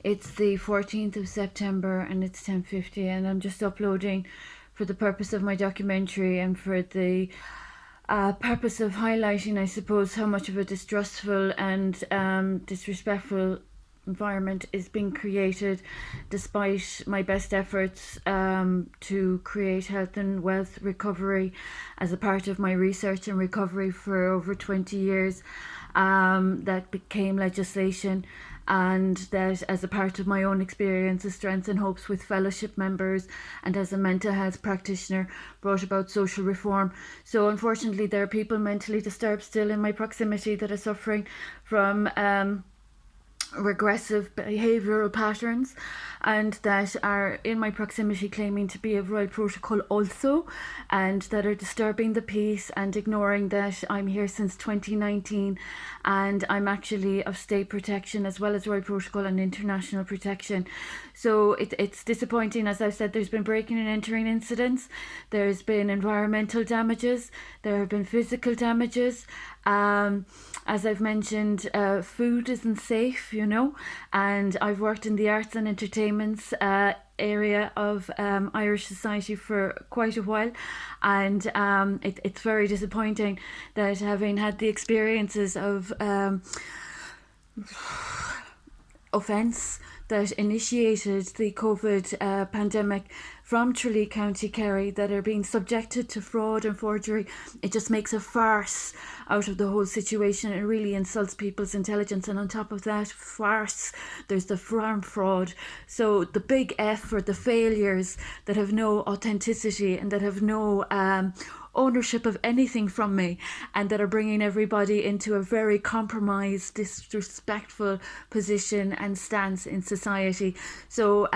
It's the 14th of September and it's 10:50, and I'm just uploading for the purpose of my documentary and for the purpose of highlighting, I suppose, how much of a distrustful and disrespectful environment is being created despite my best efforts to create health and wealth recovery as a part of my research and recovery for over 20 years. That became legislation, and that as a part of my own experiences, strengths and hopes with fellowship members and as a mental health practitioner, brought about social reform. So unfortunately there are people mentally disturbed still in my proximity that are suffering from regressive behavioural patterns, and that are in my proximity claiming to be of royal protocol also, and that are disturbing the peace and ignoring that I'm here since 2019 and I'm actually of state protection as well as royal protocol and international protection. So it's disappointing. As I've said, there's been breaking and entering incidents, there's been environmental damages, there have been physical damages. As I've mentioned, food isn't safe, and I've worked in the arts and entertainments area of Irish society for quite a while, and it's very disappointing that, having had the experiences of offence that initiated the COVID pandemic from Tralee, County Kerry, that are being subjected to fraud and forgery. It just makes a farce out of the whole situation. It really insults people's intelligence, and on top of that farce, there's the farm fraud. So the big F for the failures that have no authenticity and that have no ownership of anything from me, and that are bringing everybody into a very compromised, disrespectful position and stance in society. So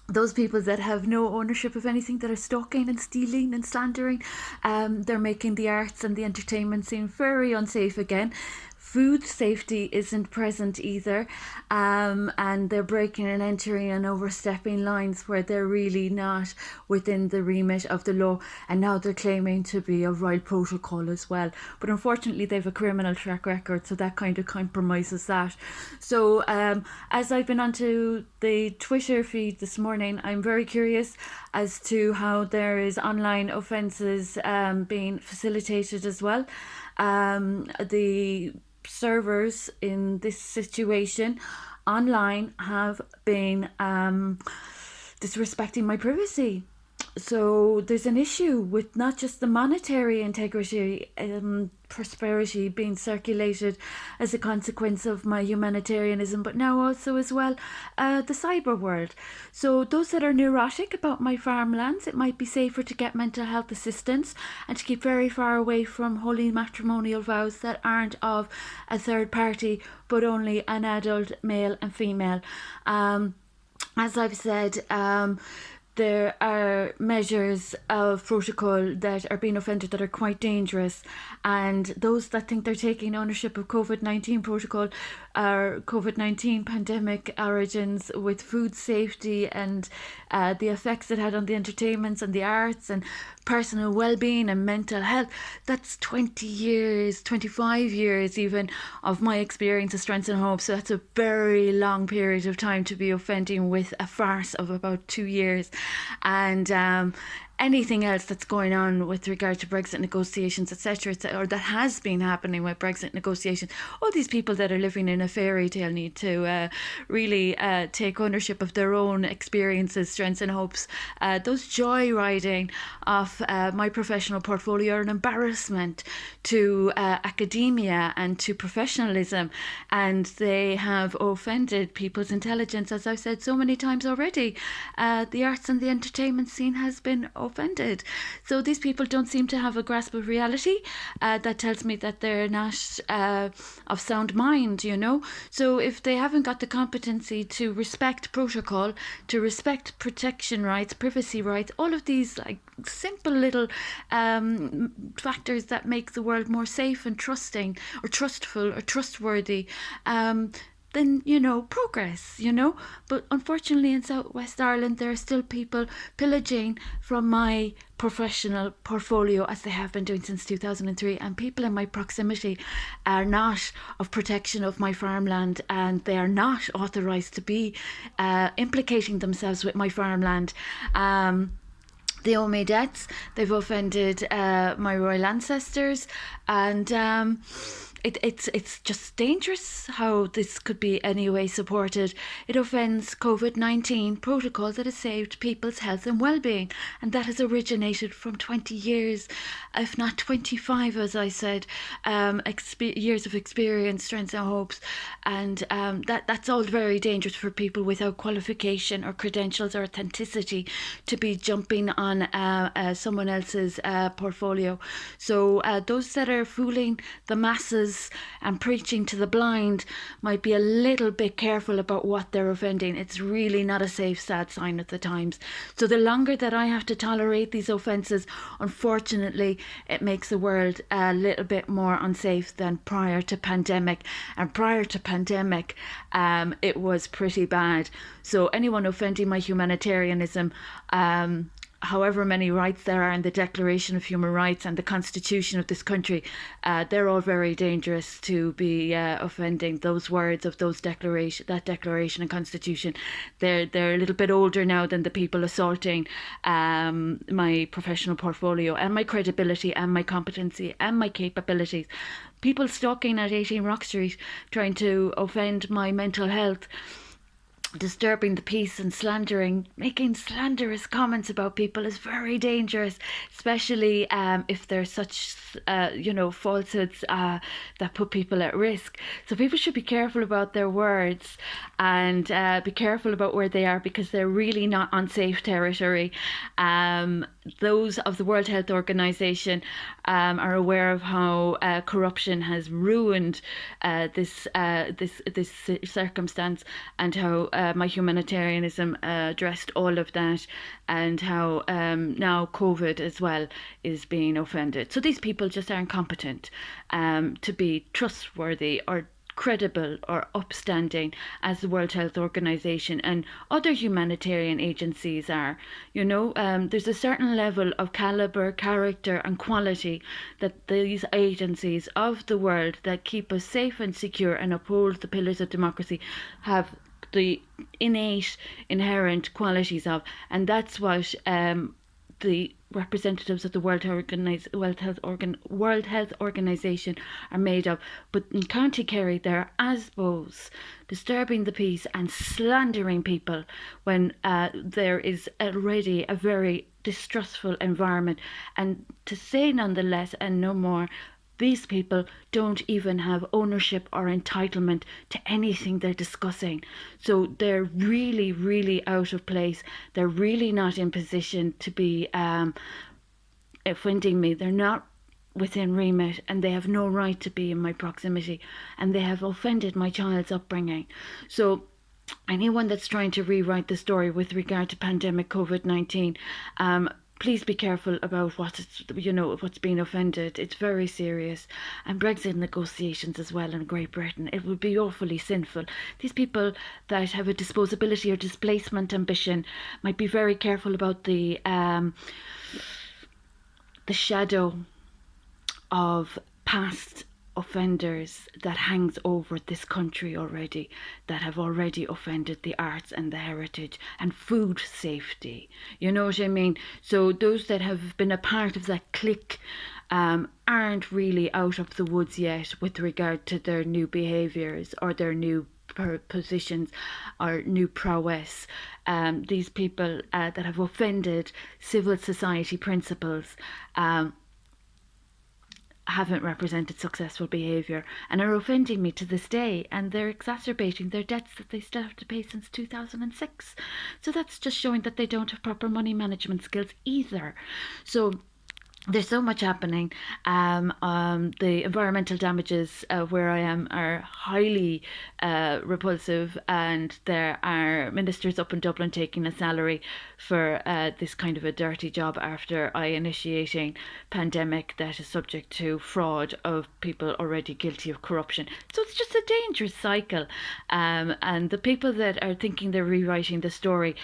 those people that have no ownership of anything, that are stalking and stealing and slandering, they're making the arts and the entertainment scene very unsafe again. Food safety isn't present either, and they're breaking and entering and overstepping lines where they're really not within the remit of the law, and now they're claiming to be a royal protocol as well. But unfortunately they've a criminal track record, so that kind of compromises that. So as I've been onto the Twitter feed this morning, I'm very curious as to how there is online offences being facilitated as well. The servers in this situation online have been disrespecting my privacy. So there's an issue with not just the monetary integrity prosperity being circulated as a consequence of my humanitarianism, but now also as well the cyber world. So those that are neurotic about my farmlands, it might be safer to get mental health assistance and to keep very far away from holy matrimonial vows that aren't of a third party but only an adult male and female. As I've said, there are measures of protocol that are being offended that are quite dangerous, and those that think they're taking ownership of COVID-19 protocol are COVID-19 pandemic origins with food safety and the effects it had on the entertainments and the arts and personal well-being and mental health. That's 20 years, 25 years even of my experience of strengths and hopes. So that's a very long period of time to be offending with a farce of about 2 years. And anything else that's going on with regard to Brexit negotiations, etc., or that has been happening with Brexit negotiations, all these people that are living in a fairy tale need to really take ownership of their own experiences, strengths and hopes. Those joyriding of my professional portfolio are an embarrassment to academia and to professionalism, and they have offended people's intelligence, as I've said so many times already. The arts and the entertainment scene has been offended. So these people don't seem to have a grasp of reality. That tells me that they're not of sound mind, So if they haven't got the competency to respect protocol, to respect protection rights, privacy rights, all of these simple little factors that make the world more safe and trusting or trustful or trustworthy, then progress. But unfortunately, in Southwest Ireland, there are still people pillaging from my professional portfolio, as they have been doing since 2003, and people in my proximity are not of protection of my farmland, and they are not authorised to be implicating themselves with my farmland. They owe me debts. They've offended my royal ancestors, and it's just dangerous how this could be anyway supported. It offends COVID-19 protocol that has saved people's health and well-being, and that has originated from 20 years, if not 25, as I said, years of experience, strengths and hopes, and that's all very dangerous for people without qualification or credentials or authenticity to be jumping on someone else's portfolio. So those that are fooling the masses and preaching to the blind might be a little bit careful about what they're offending. It's really not a safe, sad sign of the times. So the longer that I have to tolerate these offences, unfortunately, it makes the world a little bit more unsafe than prior to pandemic. And prior to pandemic, it was pretty bad. So anyone offending my humanitarianism, however many rights there are in the Declaration of Human Rights and the Constitution of this country, they're all very dangerous to be offending those words of that Declaration and Constitution. They're a little bit older now than the people assaulting my professional portfolio and my credibility and my competency and my capabilities. People stalking at 18 Rock Street trying to offend my mental health, disturbing the peace and making slanderous comments about people is very dangerous, especially if there's such falsehoods that put people at risk. So people should be careful about their words and be careful about where they are, because they're really not on safe territory. Those of the World Health Organization are aware of how corruption has ruined this circumstance, and how my humanitarianism addressed all of that, and how now COVID as well is being offended. So these people just aren't competent to be trustworthy or credible or upstanding as the World Health Organization and other humanitarian agencies are. There's a certain level of caliber, character and quality that these agencies of the world that keep us safe and secure and uphold the pillars of democracy have the innate, inherent qualities of, and that's what the representatives of the World Health Organization are made of. But in County Kerry, they're ASBOs, disturbing the peace and slandering people when there is already a very distrustful environment. And to say nonetheless and no more, these people don't even have ownership or entitlement to anything they're discussing. So they're really, really out of place. They're really not in position to be offending me. They're not within remit, and they have no right to be in my proximity, and they have offended my child's upbringing. So anyone that's trying to rewrite the story with regard to pandemic COVID-19, please be careful about what's being offended. It's very serious. And Brexit negotiations as well in Great Britain, it would be awfully sinful. These people that have a disposability or displacement ambition might be very careful about the shadow of past offenders that hangs over this country already, that have already offended the arts and the heritage and food safety. You know what I mean? So those that have been a part of that clique aren't really out of the woods yet with regard to their new behaviours or their new positions or new prowess. These people that have offended civil society principles haven't represented successful behaviour and are offending me to this day, and they're exacerbating their debts that they still have to pay since 2006. So that's just showing that they don't have proper money management skills either. So There's so much happening. The environmental damages where I am are highly repulsive, and there are ministers up in Dublin taking a salary for this kind of a dirty job after I initiating pandemic that is subject to fraud of people already guilty of corruption. So it's just a dangerous cycle. And the people that are thinking they're rewriting the story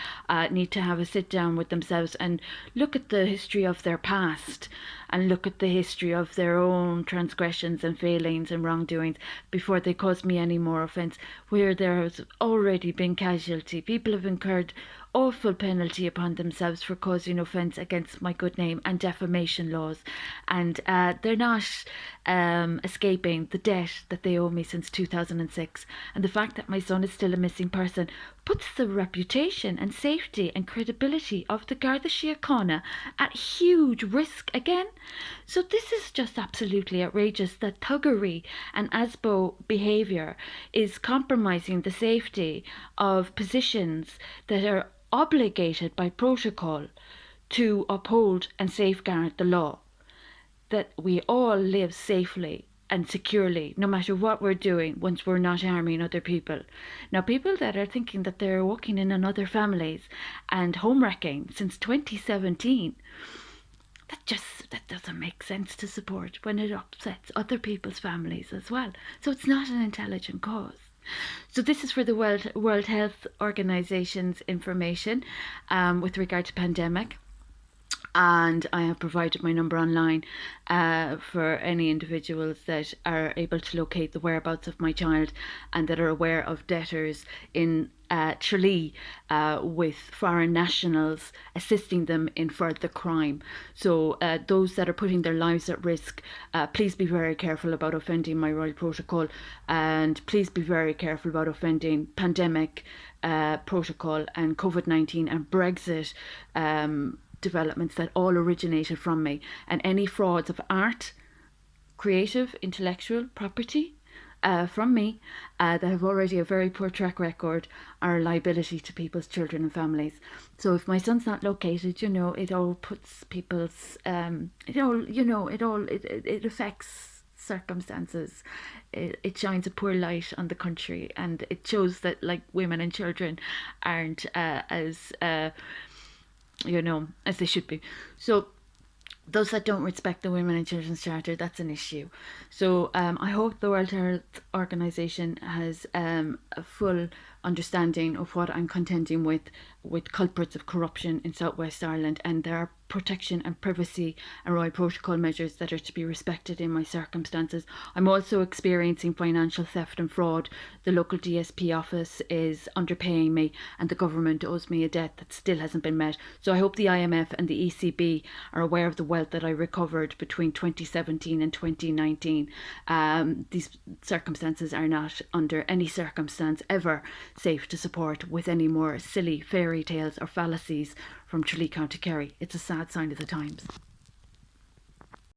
need to have a sit down with themselves and look at the history of their past and look at the history of their own transgressions and failings and wrongdoings before they cause me any more offence, where there has already been casualty. People have incurred awful penalty upon themselves for causing offence against my good name and defamation laws, and they're not escaping the debt that they owe me since 2006. And the fact that my son is still a missing person puts the reputation and safety and credibility of the Garda Síochána at huge risk again. So this is just absolutely outrageous that thuggery and ASBO behaviour is compromising the safety of positions that are obligated by protocol to uphold and safeguard the law, that we all live safely and securely, no matter what we're doing, once we're not harming other people. Now, people that are thinking that they're walking in on other families and home wrecking since 2017, that doesn't make sense to support when it upsets other people's families as well. So it's not an intelligent cause. So this is for the World Health Organization's information with regard to pandemic. And I have provided my number online for any individuals that are able to locate the whereabouts of my child and that are aware of debtors in Tralee with foreign nationals assisting them in further crime. So those that are putting their lives at risk, please be very careful about offending my royal protocol, and please be very careful about offending pandemic protocol and COVID-19 and Brexit developments that all originated from me, and any frauds of art, creative, intellectual property from me that have already a very poor track record are a liability to people's children and families. So if my son's not located, it all puts people's it affects circumstances. It shines a poor light on the country, and it shows that like women and children aren't as as they should be. So those that don't respect the Women and Children's Charter, that's an issue. So I hope the World Health Organization has a full understanding of what I'm contending with culprits of corruption in Southwest Ireland, and there are protection and privacy and royal protocol measures that are to be respected in my circumstances. I'm also experiencing financial theft and fraud. The local DSP office is underpaying me, and the government owes me a debt that still hasn't been met. So I hope the IMF and the ECB are aware of the wealth that I recovered between 2017 and 2019. These circumstances are not under any circumstance ever safe to support with any more silly fairy tales or fallacies from Tralee, County Kerry. It's a sad sign of the times.